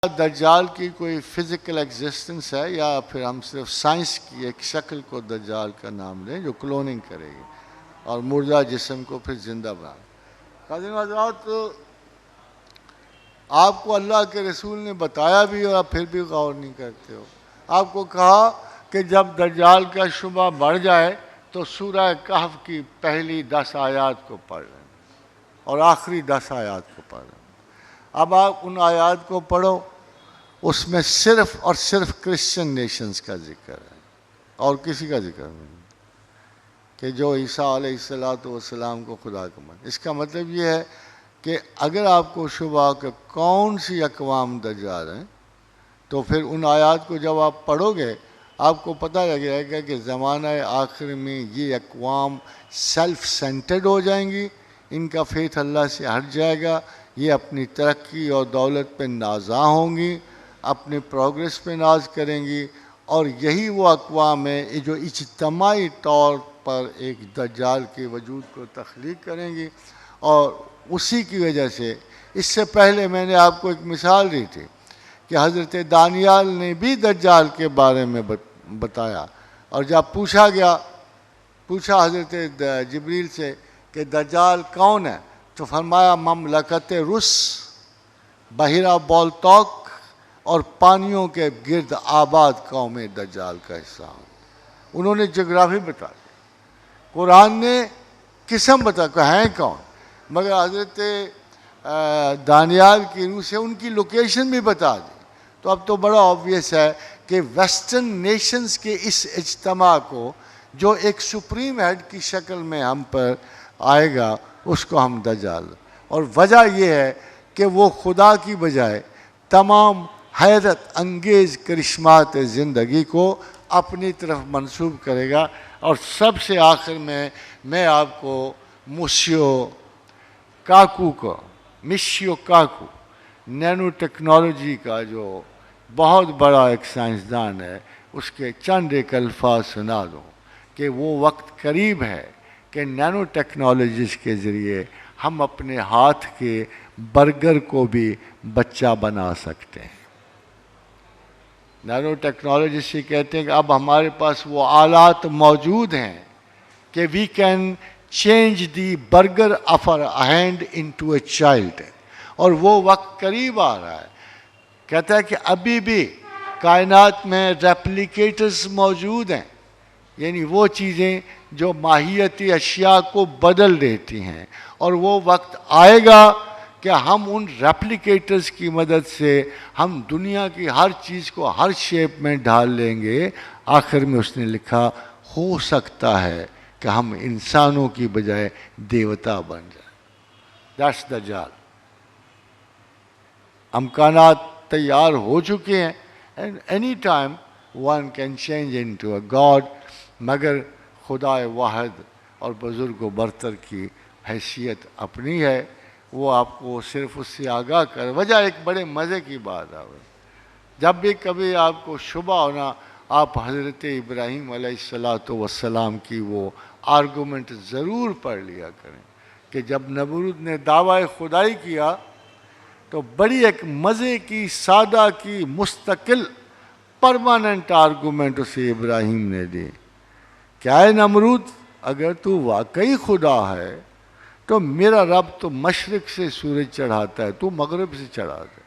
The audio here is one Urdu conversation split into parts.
دجال کی کوئی فزیکل ایگزسٹنس ہے یا پھر ہم صرف سائنس کی ایک شکل کو دجال کا نام لیں جو کلوننگ کرے گی اور مردہ جسم کو پھر زندہ بنا. قاضی حضرات، آپ کو اللہ کے رسول نے بتایا بھی اور آپ پھر بھی غور نہیں کرتے ہو. آپ کو کہا کہ جب دجال کا شبہ بڑھ جائے تو سورہ کہف کی پہلی 10 آیات کو پڑھ لیں اور آخری 10 آیات کو پڑھ لیں. اب آپ ان آیات کو پڑھو، اس میں صرف اور صرف کرسچن نیشنز کا ذکر ہے اور کسی کا ذکر نہیں کہ جو عیسیٰ علیہ السلام کو خدا کا مان. اس کا مطلب یہ ہے کہ اگر آپ کو شبہ کہ کون سی اقوام دجال ہیں تو پھر ان آیات کو جب آپ پڑھو گے آپ کو پتہ لگ جائے گا کہ زمانہ آخر میں یہ اقوام سیلف سینٹرڈ ہو جائیں گی، ان کا فیتھ اللہ سے ہٹ جائے گا، یہ اپنی ترقی اور دولت پہ نازاں ہوں گی، اپنے پروگریس پہ ناز کریں گی، اور یہی وہ اقوام ہیں جو اجتماعی طور پر ایک دجال کے وجود کو تخلیق کریں گی. اور اسی کی وجہ سے اس سے پہلے میں نے آپ کو ایک مثال دی تھی کہ حضرت دانیال نے بھی دجال کے بارے میں بتایا، اور جب پوچھا حضرت جبریل سے کہ دجال کون ہے تو فرمایا مملکت رس، بحیرہ بالتوک اور پانیوں کے گرد آباد قوم دجال کا حصہ ہوں. انہوں نے جغرافی بتا دی، قرآن نے قسم بتا کہ ہیں کون، مگر حضرت دانیال کی روح سے ان کی لوکیشن بھی بتا دی. تو اب تو بڑا آبویس ہے کہ ویسٹرن نیشنز کے اس اجتماع کو جو ایک سپریم ہیڈ کی شکل میں ہم پر آئے گا اس کو ہم دجال. اور وجہ یہ ہے کہ وہ خدا کی بجائے تمام حیرت انگیز کرشمات زندگی کو اپنی طرف منسوب کرے گا. اور سب سے آخر میں آپ کو مشیو کاکو نینو ٹیکنالوجی کا جو بہت بڑا ایک سائنسدان ہے اس کے چند ایک الفاظ سنا دوں کہ وہ وقت قریب ہے کہ نینو ٹیکنالوجیز کے ذریعے ہم اپنے ہاتھ کے برگر کو بھی بچہ بنا سکتے ہیں. نینو ٹیکنالوجی سے کہتے ہیں کہ اب ہمارے پاس وہ آلات موجود ہیں کہ we can change the burger of our hand into a child. اور وہ وقت قریب آ رہا ہے. کہتا ہے کہ ابھی بھی کائنات میں ریپلیکیٹرز موجود ہیں، یعنی وہ چیزیں جو ماہیتی اشیاء کو بدل دیتی ہیں، اور وہ وقت آئے گا کہ ہم ان ریپلیکیٹرز کی مدد سے ہم دنیا کی ہر چیز کو ہر شیپ میں ڈھال لیں گے. آخر میں اس نے لکھا ہو سکتا ہے کہ ہم انسانوں کی بجائے دیوتا بن جائیں. دیٹس دجال. امکانات تیار ہو چکے ہیں and any time one can change into a God. مگر خدا واحد اور بزرگ و برتر کی حیثیت اپنی ہے، وہ آپ کو صرف اس سے آگاہ کر. وجہ ایک بڑے مزے کی بات ہے، جب بھی کبھی آپ کو شبہ ہونا آپ حضرت ابراہیم علیہ السلام کی وہ آرگومنٹ ضرور پڑھ لیا کریں کہ جب نمرود نے دعویٰ خدائی کیا تو بڑی ایک مزے کی سادہ کی مستقل پرماننٹ آرگومنٹ اسے ابراہیم نے دی. کیا ہے نمرود، اگر تو واقعی خدا ہے تو میرا رب تو مشرق سے سورج چڑھاتا ہے، تو مغرب سے چڑھاتا ہے.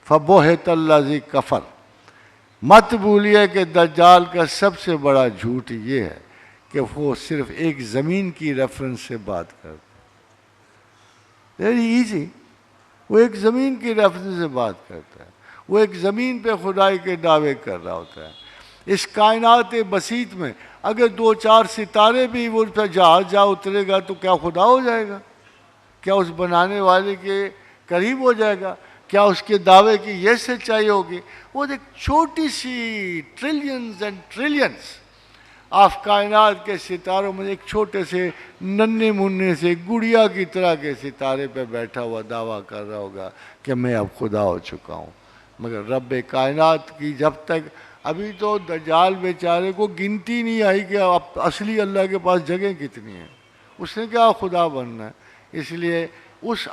فبہت الذی کفر. مت بھولیے کہ دجال کا سب سے بڑا جھوٹ یہ ہے کہ وہ صرف ایک زمین کی ریفرنس سے بات کرتا ہے. Very easy. وہ ایک زمین کی ریفرنس سے بات کرتا ہے، وہ ایک زمین پہ خدائی کے دعوے کر رہا ہوتا ہے. اس کائنات بسیط میں اگر 2-4 ستارے بھی وہ پہ جہاز جا اترے گا تو کیا خدا ہو جائے گا؟ کیا اس بنانے والے کے قریب ہو جائے گا؟ کیا اس کے دعوے کی یہ سچائی ہوگی؟ وہ ایک چھوٹی سی ٹریلینز اینڈ ٹریلینز آف کائنات کے ستاروں میں ایک چھوٹے سے ننھے منھے سے گڑیا کی طرح کے ستارے پہ بیٹھا ہوا دعویٰ کر رہا ہوگا کہ میں اب خدا ہو چکا ہوں. مگر رب کائنات کی جب تک ابھی تو دجال بیچارے کو گنتی نہیں آئی کہ اب اصلی اللہ کے پاس جگہ کتنی ہیں، اس نے کیا خدا بننا ہے. اس لیے اس